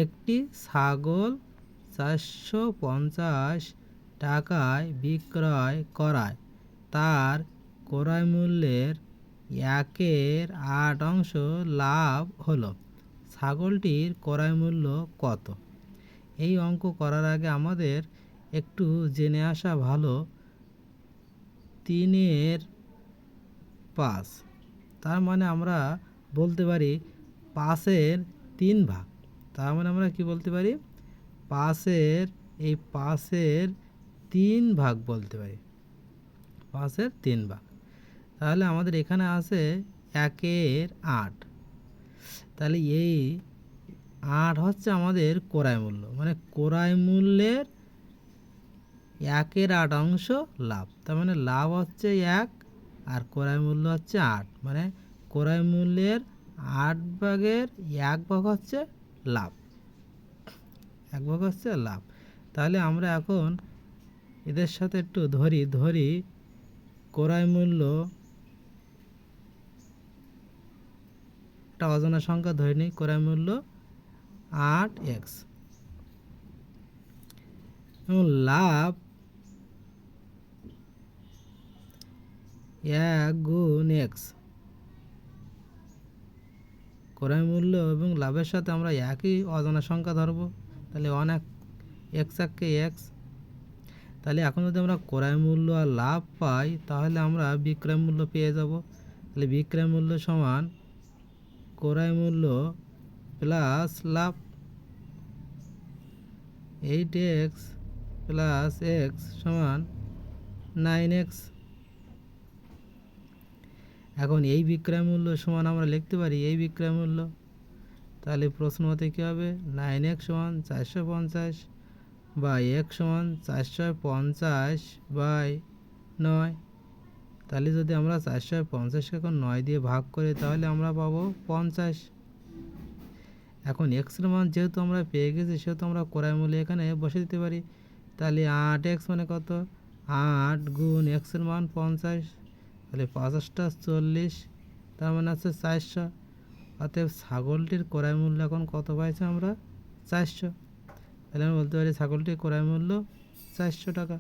একটি ছাগল 450 টাকায় বিক্রয় করায় তার ক্রয় মূল্যের 1/8 লাভ হলো। ছাগলটির ক্রয় মূল্য কত? এই অঙ্ক করার আগে আমাদের একটু জেনে আসা ভালো। 3/5, তার মানে আমরা বলতে পারি 5/3 তার মানে আমরা কি বলতে পারি? 5/3 বলতে পারি, 5/3। তাহলে আমাদের এখানে আছে 1/8। তাহলে এই 8 হচ্ছে আমাদের ক্রয় মূল্য, মানে ক্রয় মূল্যের 1/8 লাভ। তার মানে লাভ হচ্ছে 1 আর ক্রয় মূল্য হচ্ছে 8, মানে ক্রয় মূল্যের 8/1 হচ্ছে লাভ, 1 হচ্ছে লাভ। তাহলে আমরা এখন এদের সাথে একটু ধরি ক্রয় মূল্য একটা অজানা সংখ্যা ধরে নিই। ক্রয় মূল্য 8x এবং লাভ 1 গুণ x। ক্রয় মূল্য এবং লাভের সাথে আমরা একই অজানা সংখ্যা ধরবো, তাহলে অনেক x x। তাহলে এখন যদি আমরা ক্রয় মূল্য আর লাভ পাই তাহলে আমরা বিক্রয় মূল্য পেয়ে যাব। তাহলে বিক্রয় মূল্য সমান ক্রয় মূল্য plus love, 8x plus x সমান 9x। এখন এই বিক্রয় মূল্য সমান আমরা লিখতে পারি এই বিক্রয় মূল্য। তাহলে প্রশ্ন মতে কী হবে? 9x সমান 450 বা x সমান 450/9। তাহলে যদি আমরা 450কে এখন 9 দিয়ে ভাগ করি তাহলে আমরা পাবো 50। এখন এক্সের মান যেহেতু আমরা পেয়ে গেছি সেহেতু আমরা ক্রয় মূল্য এখানে বসে দিতে পারি। তাহলে 8x মানে কত? 8 গুণ এক্সের মান 50, তাহলে 50টা 40, তার মানে আছে 400। অতএব ছাগলটির ক্রয় মূল্য এখন কত পাইছি আমরা? 400। তাহলে আমরা বলতে পারি ছাগলটির ক্রয় মূল্য 400 টাকা।